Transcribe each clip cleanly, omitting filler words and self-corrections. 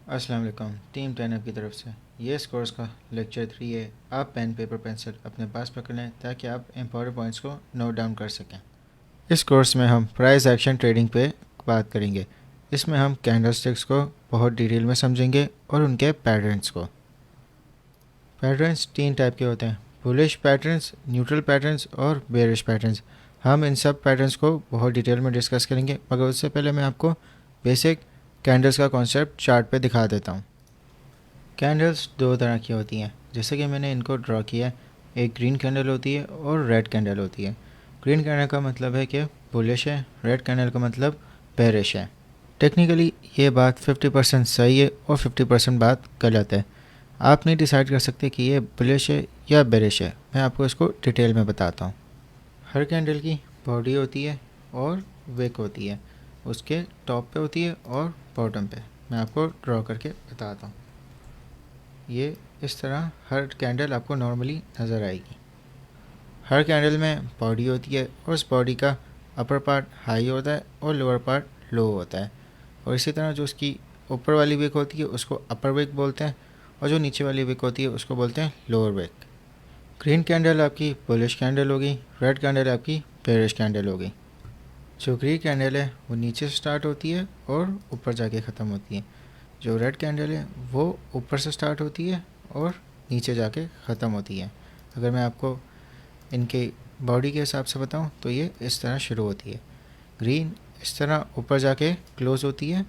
अस्सलाम वालेकुम। टीम 10 की तरफ से ये इस कोर्स का लेक्चर 3 है। आप पेन पेपर पेंसिल अपने पास पकड़ लें ताकि आप इम्पोर्टेंट पॉइंट्स को नोट डाउन कर सकें। इस कोर्स में हम प्राइस एक्शन ट्रेडिंग पे बात करेंगे। इसमें हम कैंडलस्टिक्स को बहुत डिटेल में समझेंगे और उनके पैटर्न्स को। पैटर्न्स 3 टाइप के होते हैं: बुलिश पैटर्न्स, न्यूट्रल पैटर्न्स और बेरिश पैटर्न्स। हम इन सब पैटर्न्स को बहुत डिटेल में डिस्कस करेंगे, मगर उससे पहले मैं आपको बेसिक कैंडल्स का कॉन्सेप्ट चार्ट पे दिखा देता हूँ। कैंडल्स 2 तरह की होती हैं, जैसे कि मैंने इनको ड्रॉ किया है। एक ग्रीन कैंडल होती है और रेड कैंडल होती है। ग्रीन कैंडल का मतलब है कि बुलिश है, रेड कैंडल का मतलब बेरिश है। टेक्निकली ये बात 50% सही है और 50% बात गलत है। आप नहीं डिसाइड कर सकते कि ये बुलिश है या बेरिश है। मैं आपको इसको डिटेल में बताता हूँ। हर कैंडल की बॉडी होती है और विक होती है, उसके टॉप पे होती है और बॉटम पे। मैं आपको ड्रॉ करके बताता हूँ। ये इस तरह हर कैंडल आपको नॉर्मली नज़र आएगी। हर कैंडल में बॉडी होती है और उस बॉडी का अपर पार्ट हाई होता है और लोअर पार्ट लो होता है। और इसी तरह जो उसकी ऊपर वाली विक होती है उसको अपर विक बोलते हैं और जो नीचे वाली विक होती है उसको बोलते हैं लोअर विक। ग्रीन कैंडल आपकी बुलिश कैंडल होगी, रेड कैंडल आपकी बेरिश कैंडल होगी। जो ग्रीन कैंडल है वो नीचे से स्टार्ट होती है और ऊपर जाके ख़त्म होती है। जो रेड कैंडल है वो ऊपर से स्टार्ट होती है और नीचे जाके ख़त्म होती है। अगर मैं आपको इनके बॉडी के हिसाब से बताऊं तो ये इस तरह शुरू होती है। ग्रीन इस तरह ऊपर जाके क्लोज़ होती है,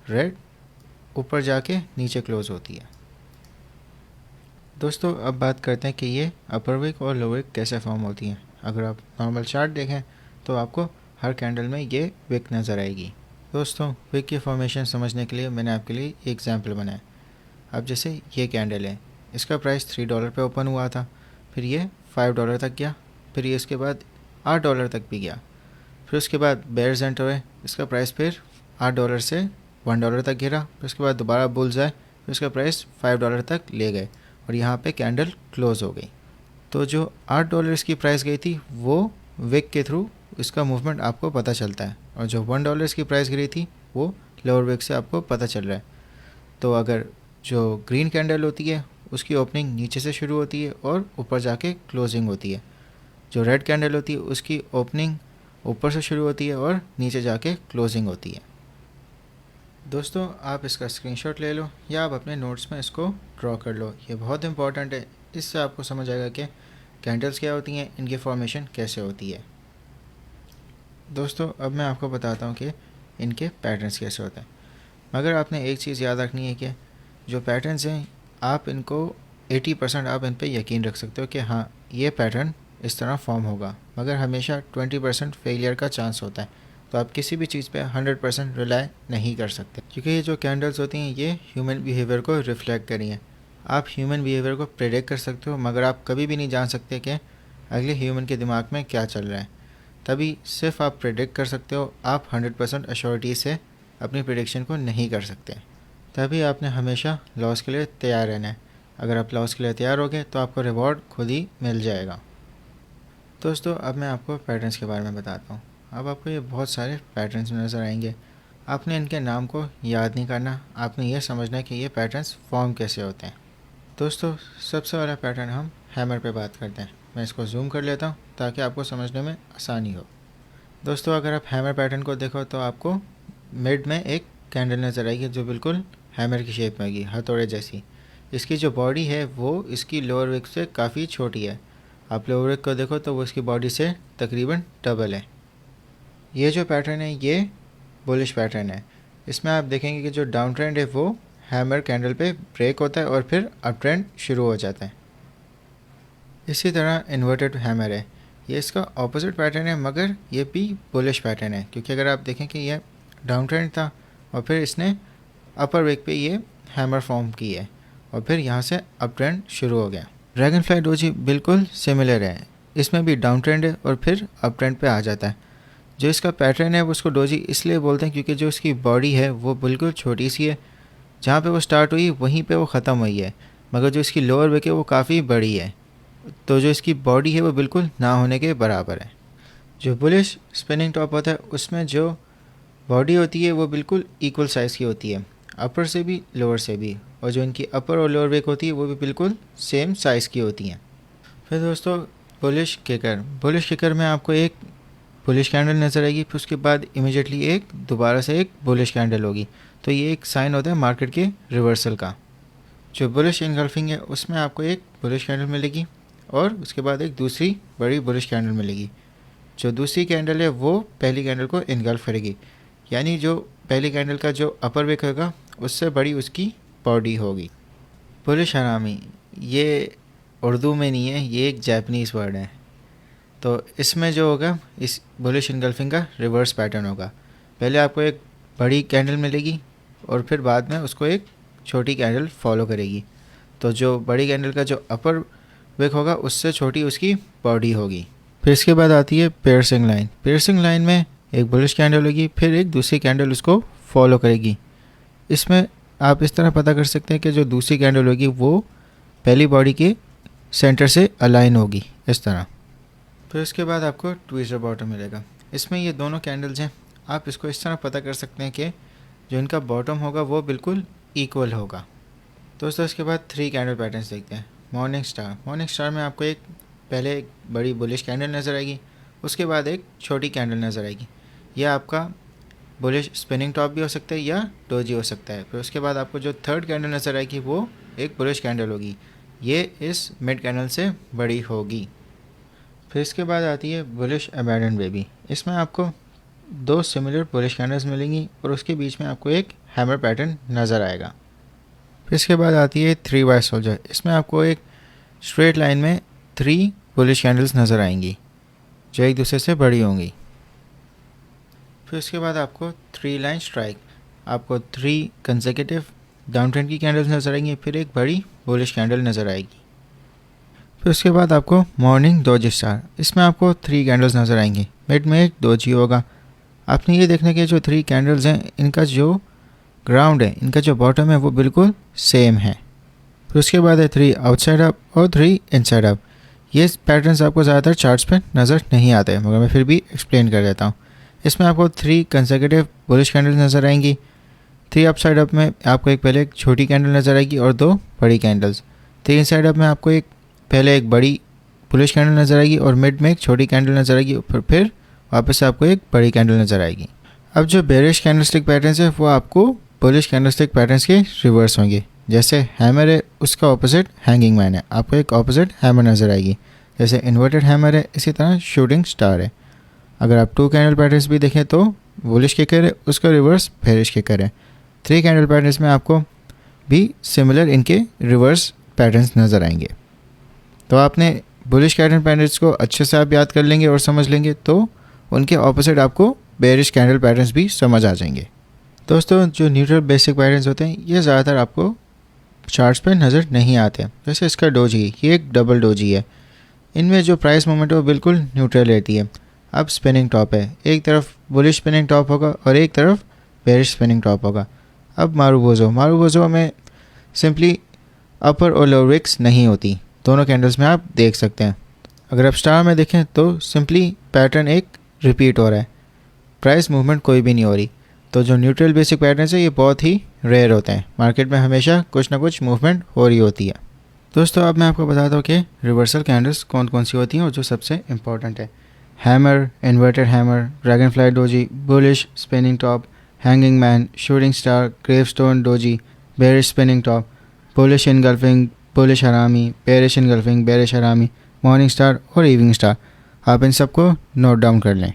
रेड ऊपर जाके नीचे क्लोज़ होती है। दोस्तों अब बात करते हैं कि ये अपर विक और लोअर विक कैसे फॉर्म होती हैं। अगर आप नॉर्मल चार्ट देखें तो आपको हर कैंडल में ये विक नज़र आएगी। दोस्तों विक की फॉर्मेशन समझने के लिए मैंने आपके लिए एक एग्जांपल बनाया। अब जैसे ये कैंडल है, इसका प्राइस $3 पे ओपन हुआ था, फिर ये $5 तक गया, फिर ये इसके बाद $8 तक भी गया। फिर उसके बाद बेयर्स एंटर हुए, इसका प्राइस फिर $8 से $1 तक गिरा। फिर उसके बाद दोबारा बुल्स आए, फिर उसका प्राइस $5 तक ले गए और यहाँ पे कैंडल क्लोज़ हो गई। तो जो $8 की प्राइस गई थी वो विक के थ्रू इसका मूवमेंट आपको पता चलता है, और जो $1 की प्राइस गिरी थी वो लोअर विक से आपको पता चल रहा है। तो अगर जो ग्रीन कैंडल होती है उसकी ओपनिंग नीचे से शुरू होती है और ऊपर जाके क्लोजिंग होती है। जो रेड कैंडल होती है उसकी ओपनिंग ऊपर से शुरू होती है और नीचे जाके क्लोजिंग होती है। दोस्तों आप इसका स्क्रीनशॉट ले लो या आप अपने नोट्स में इसको ड्रॉ कर लो, ये बहुत इंपॉर्टेंट है। इससे आपको समझ आएगा कि कैंडल्स क्या होती हैं, इनकी फॉर्मेशन कैसे होती है। दोस्तों अब मैं आपको बताता हूँ कि इनके पैटर्न्स कैसे होते हैं। मगर आपने एक चीज़ याद रखनी है कि जो पैटर्न्स हैं आप इनको 80% आप इन पे यकीन रख सकते हो कि हाँ ये पैटर्न इस तरह फॉर्म होगा, मगर हमेशा 20% फेलियर का चांस होता है। तो आप किसी भी चीज़ पे 100% रिलाई नहीं कर सकते, क्योंकि ये जो कैंडल्स होती हैं ये ह्यूमन बिहेवियर को रिफ्लेक्ट करी हैं। आप ह्यूमन बिहेवियर को प्रेडिक्ट कर सकते हो, मगर आप कभी भी नहीं जान सकते कि अगले ह्यूमन के दिमाग में क्या चल रहा है। तभी सिर्फ आप प्रेडिक्ट कर सकते हो, आप 100% अश्योरिटी से अपनी प्रेडिक्शन को नहीं कर सकते। तभी आपने हमेशा लॉस के लिए तैयार रहना है। अगर आप लॉस के लिए तैयार हो गए तो आपको रिवॉर्ड खुद ही मिल जाएगा। दोस्तों अब मैं आपको पैटर्न्स के बारे में बताता हूँ। अब आपको ये बहुत सारे पैटर्न्स नज़र आएंगे। आपने इनके नाम को याद नहीं करना, आपने ये समझना है कि ये पैटर्न्स फॉर्म कैसे होते हैं। दोस्तों सबसे वाला पैटर्न हम हैमर पे बात करते हैं। मैं इसको जूम कर लेता हूँ ताकि आपको समझने में आसानी हो। दोस्तों अगर आप हैमर पैटर्न को देखो तो आपको मिड में एक कैंडल नज़र आएगी जो बिल्कुल हैमर की शेप में होगी, हथौड़े जैसी। इसकी जो बॉडी है वो इसकी लोअर विक से काफ़ी छोटी है। आप लोअर विक को देखो तो वो इसकी बॉडी से तकरीबन डबल है। ये जो पैटर्न है ये बुलिश पैटर्न है। इसमें आप देखेंगे कि जो डाउन ट्रेंड है वो हैमर कैंडल पे ब्रेक होता है और फिर अप ट्रेंड शुरू हो जाता है। इसी तरह इन्वर्टेड हैमर है, ये इसका ऑपोजिट पैटर्न है, मगर ये भी बुलिश पैटर्न है, क्योंकि अगर आप देखें कि ये डाउन ट्रेंड था और फिर इसने अपर विक पे ये हैमर फॉर्म की है और फिर यहाँ से अप ट्रेंड शुरू हो गया। ड्रैगन फ्लाई डोजी बिल्कुल सिमिलर है, इसमें भी डाउन ट्रेंड है और फिर अप ट्रेंड पे आ जाता है। जो इसका पैटर्न है वो उसको डोजी इसलिए बोलते हैं क्योंकि जो इसकी बॉडी है वो बिल्कुल छोटी सी है, जहाँ पे वो स्टार्ट हुई वहीं पे वो ख़त्म हुई है, मगर जो इसकी लोअर विक है वो काफ़ी बड़ी है, तो जो इसकी बॉडी है वो बिल्कुल ना होने के बराबर है। जो बुलिश स्पिनिंग टॉप होता है उसमें जो बॉडी होती है वो बिल्कुल इक्वल साइज़ की होती है। अपर से भी लोअर से भी, और जो इनकी अपर और लोअर विक होती है वो भी बिल्कुल सेम साइज़ की होती हैं। फिर दोस्तों बुलिश किकर में आपको एक बुलिश कैंडल नज़र आएगी, फिर उसके बाद इमीडिएटली एक दोबारा से एक बुलिश कैंडल होगी। तो ये एक साइन होता है मार्केट के रिवर्सल का। जो बुलिश इनगल्फिंग है उसमें आपको एक बुलिश कैंडल मिलेगी और उसके बाद एक दूसरी बड़ी बुलिश कैंडल मिलेगी। जो दूसरी कैंडल है वो पहली कैंडल को इनगल्फ करेगी, यानी जो पहली कैंडल का जो अपर विक होगा उससे बड़ी उसकी बॉडी होगी। बुलिश हरामी ये उर्दू में नहीं है, ये एक जापानीज़ वर्ड है। तो इसमें जो होगा इस बुलिश इनगल्फिंग का रिवर्स पैटर्न होगा। पहले आपको एक बड़ी कैंडल मिलेगी और फिर बाद में उसको एक छोटी कैंडल फॉलो करेगी। तो जो बड़ी कैंडल का जो अपर विक होगा उससे छोटी उसकी बॉडी होगी। फिर इसके बाद आती है पियर्सिंग लाइन। पियर्सिंग लाइन में एक बुलिश कैंडल होगी, फिर एक दूसरी कैंडल उसको फॉलो करेगी। इसमें आप इस तरह पता कर सकते हैं कि जो दूसरी कैंडल होगी वो पहली बॉडी के सेंटर से अलाइन होगी इस तरह। फिर उसके बाद आपको ट्विस्टर बॉटम मिलेगा। इसमें ये दोनों कैंडल्स हैं, आप इसको इस तरह पता कर सकते हैं कि जो इनका बॉटम होगा वो बिल्कुल इक्वल होगा। दोस्तों इसके बाद 3 कैंडल पैटर्न्स देखते हैं। मॉर्निंग स्टार में आपको पहले एक बड़ी बुलिश कैंडल नज़र आएगी, उसके बाद एक छोटी कैंडल नज़र आएगी। यह आपका बुलिश स्पिनिंग टॉप भी हो सकता है या डोजी हो सकता है। फिर उसके बाद आपको जो थर्ड कैंडल नज़र आएगी वो एक बुलिश कैंडल होगी, ये इस मिड कैंडल से बड़ी होगी। फिर इसके बाद आती है बुलिश अबैंडन बेबी। इसमें आपको 2 सिमिलर बुलिश कैंडल्स मिलेंगी और उसके बीच में आपको एक हैमर पैटर्न नज़र आएगा। फिर इसके बाद आती है 3 वाइट सोल्जर। इसमें आपको एक स्ट्रेट लाइन में 3 बुलिश कैंडल्स नज़र आएंगी जो एक दूसरे से बड़ी होंगी। फिर उसके बाद आपको 3 लाइन स्ट्राइक, आपको 3 कंसेक्यूटिव डाउन ट्रेंड की कैंडल्स नज़र आएंगी, फिर एक बड़ी बुलिश कैंडल नज़र आएगी। फिर उसके बाद आपको मॉर्निंग डोजी स्टार। इसमें आपको 3 कैंडल्स नज़र आएंगी, मिड में एक डोजी होगा। आपने ये देखने के जो 3 कैंडल्स हैं इनका जो ग्राउंड है, इनका जो बॉटम है वो बिल्कुल सेम है। फिर उसके बाद है 3 आउटसाइड अप और 3 इनसाइड अप। ये पैटर्न्स आपको ज़्यादातर चार्ट्स पे नज़र नहीं आते, मगर मैं फिर भी एक्सप्लेन कर देता हूँ। इसमें आपको 3 कंसेक्यूटिव बुलिश कैंडल्स नज़र आएंगी। 3 अपसाइड अप में आपको पहले एक छोटी कैंडल नज़र आएगी और 2 बड़ी कैंडल्स। 3 इनसाइड अप में आपको पहले एक बड़ी बुलिश कैंडल नज़र आएगी और मिड में एक छोटी कैंडल नज़र आएगी, फिर वापस से आपको एक बड़ी कैंडल नज़र आएगी। अब जो बेरिश कैंडलस्टिक पैटर्न्स है वो आपको बुलिश कैंडलस्टिक पैटर्न्स के रिवर्स होंगे। जैसे हैमर है उसका ऑपोजिट हैंगिंग मैन है, आपको एक ऑपोजिट हैमर नज़र आएगी। जैसे इन्वर्टेड हैमर है, इसी तरह शूटिंग स्टार है। अगर आप 2 कैंडल पैटर्न्स भी देखें तो बुलिश किकर है, उसका रिवर्स बेरिश किकर है। 3 कैंडल पैटर्न्स में आपको भी सिमिलर इनके रिवर्स पैटर्न्स नज़र आएंगे। तो आपने बुलिश कैंडल पैटर्न्स को अच्छे से आप याद कर लेंगे और समझ लेंगे तो उनके ऑपोजिट आपको बेरिश कैंडल पैटर्न्स भी समझ आ जाएंगे। दोस्तों जो न्यूट्रल बेसिक पैटर्न्स होते हैं ये ज़्यादातर आपको चार्ट्स पे नज़र नहीं आते हैं। जैसे इसका डोजी, ये एक डबल डोजी है, इनमें जो प्राइस मूवमेंट है वो बिल्कुल न्यूट्रल रहती है। अब स्पिनिंग टॉप है, एक तरफ बुलिश स्पिनिंग टॉप होगा और एक तरफ बेरिश स्पिनिंग टॉप होगा। अब मारूबोजो में सिंपली अपर और लोअर विक्स नहीं होती, दोनों कैंडल्स में आप देख सकते हैं। अगर आप स्टार में देखें तो सिंपली पैटर्न एक रिपीट हो रहा है, प्राइस मूवमेंट कोई भी नहीं हो रही। तो जो न्यूट्रल बेसिक पैटर्न्स है ये बहुत ही रेयर होते हैं, मार्केट में हमेशा कुछ ना कुछ मूवमेंट हो रही होती है। दोस्तों अब मैं आपको बताता हूँ कि रिवर्सल कैंडल्स कौन कौन सी होती हैं और जो सबसे इम्पॉर्टेंट है। Hammer, inverted hammer, dragon fly doji, bullish spinning top, hanging man, shooting star, gravestone doji, bearish spinning top, bullish engulfing, bullish हरामी, बेरिश इनगल्फिंग, बेरिश हरामी, मॉर्निंग स्टार और इवनिंग स्टार। आप इन सबको नोट डाउन कर लें।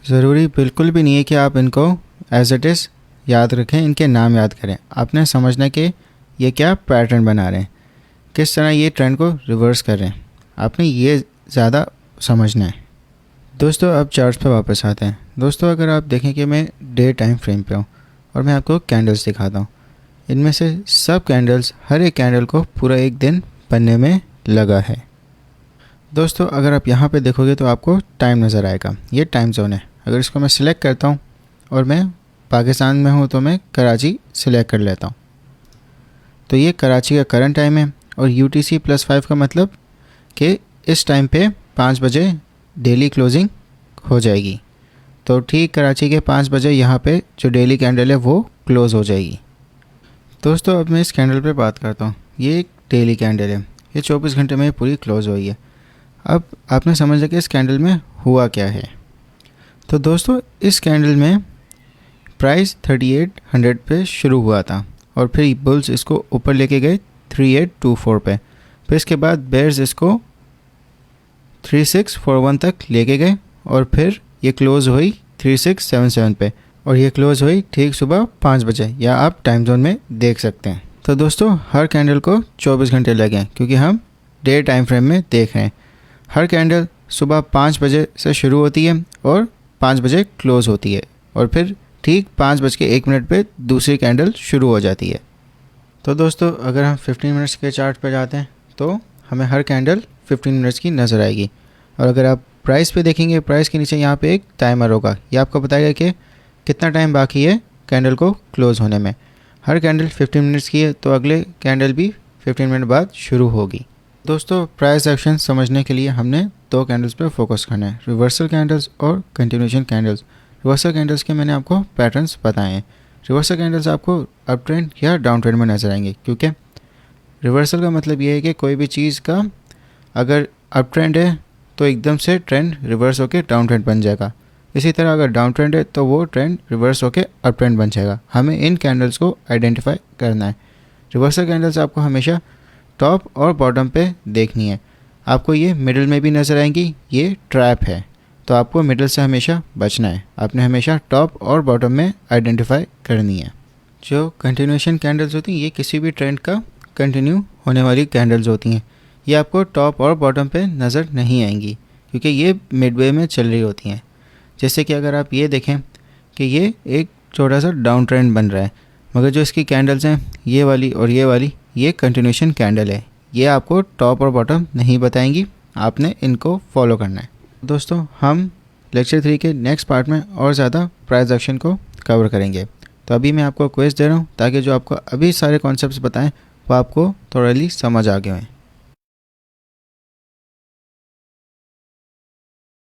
ज़रूरी बिल्कुल भी नहीं है कि आप इनको एज इट इज़ याद रखें, इनके नाम याद करें। आपने समझना कि ये क्या पैटर्न बना रहे हैं, किस तरह ये ट्रेंड को रिवर्स कर रहे हैं, आपने ये ज़्यादा समझना है। दोस्तों अब चार्ट्स पे वापस आते हैं। दोस्तों अगर आप देखें कि मैं डे टाइम फ्रेम पे हूँ और मैं आपको कैंडल्स दिखाता हूँ, इनमें से सब कैंडल्स, हर एक कैंडल को पूरा एक दिन बनने में लगा है। दोस्तों अगर आप यहाँ पे देखोगे तो आपको टाइम नज़र आएगा, ये टाइम जोन है। अगर इसको मैं सिलेक्ट करता हूँ और मैं पाकिस्तान में हूँ तो मैं कराची सिलेक्ट कर लेता हूँ, तो ये कराची का करंट टाइम है। और UTC +5 का मतलब कि इस टाइम पे 5 बजे डेली क्लोजिंग हो जाएगी। तो ठीक कराची के 5 बजे यहाँ पे जो डेली कैंडल है वो क्लोज़ हो जाएगी। दोस्तों अब मैं इस कैंडल पे बात करता हूँ। ये एक डेली कैंडल है, ये 24 घंटे में पूरी क्लोज हुई है। अब आपने समझा कि इस कैंडल में हुआ क्या है। तो दोस्तों इस कैंडल में प्राइस 3800 पे शुरू हुआ था और फिर बुल्स इसको ऊपर लेके गए 3824 पे। फिर इसके बाद बेयर्स इसको 3641 तक लेके गए और फिर ये क्लोज़ हुई 3677 पे और ये क्लोज़ हुई ठीक सुबह 5 बजे, या आप टाइम जोन में देख सकते हैं। तो दोस्तों हर कैंडल को 24 घंटे लगे हैं क्योंकि हम डे टाइम फ्रेम में देख रहे हैं। हर कैंडल सुबह 5 बजे से शुरू होती है और 5 बजे क्लोज़ होती है और फिर ठीक 5:01 पे दूसरी कैंडल शुरू हो जाती है। तो दोस्तों अगर हम 15 मिनट्स के चार्ट पर जाते हैं तो हमें हर कैंडल 15 मिनट्स की नज़र आएगी। और अगर आप प्राइस पे देखेंगे, प्राइस के नीचे यहाँ पे एक टाइमर होगा, ये आपको बताएगा कि कितना टाइम बाकी है कैंडल को क्लोज़ होने में। हर कैंडल 15 मिनट्स की है तो अगले कैंडल भी 15 मिनट बाद शुरू होगी। दोस्तों प्राइस एक्शन समझने के लिए हमने 2 कैंडल्स पे फोकस करना है, रिवर्सल कैंडल्स और कंटिन्यूएशन कैंडल्स। रिवर्सल कैंडल्स के मैंने आपको पैटर्न्स बताए हैं। रिवर्सल कैंडल्स आपको अप ट्रेंड या डाउन ट्रेंड में नज़र आएंगे, क्योंकि रिवर्सल का मतलब ये है कि कोई भी चीज़ का अगर अप ट्रेंड है तो एकदम से ट्रेंड रिवर्स होकर डाउन ट्रेंड बन जाएगा। इसी तरह अगर डाउन ट्रेंड है तो वो ट्रेंड रिवर्स होकर अप ट्रेंड बन जाएगा। हमें इन कैंडल्स को आइडेंटिफाई करना है। रिवर्सल कैंडल्स आपको हमेशा टॉप और बॉटम पे देखनी है। आपको ये मिडिल में भी नज़र आएंगी, ये ट्रैप है, तो आपको मिडिल से हमेशा बचना है। आपने हमेशा टॉप और बॉटम में आइडेंटिफाई करनी है। जो कंटिन्यूएशन कैंडल्स होती हैं ये किसी भी ट्रेंड का कंटिन्यू होने वाली कैंडल्स होती हैं। ये आपको टॉप और बॉटम पे नज़र नहीं आएंगी क्योंकि ये मिडवे में चल रही होती हैं। जैसे कि अगर आप ये देखें कि ये एक छोटा सा डाउन ट्रेंड बन रहा है, मगर जो इसकी कैंडल्स हैं ये वाली और ये वाली, ये कंटिन्यूएशन कैंडल है। ये आपको टॉप और बॉटम नहीं बताएंगी, आपने इनको फॉलो करना है। दोस्तों हम लेक्चर 3 के नेक्स्ट पार्ट में और ज़्यादा प्राइस एक्शन को कवर करेंगे। तो अभी मैं आपको क्विज दे रहा हूँ ताकि जो आपको अभी सारे कॉन्सेप्ट्स बताएं वो आपको थोड़ा समझ आ गए हैं।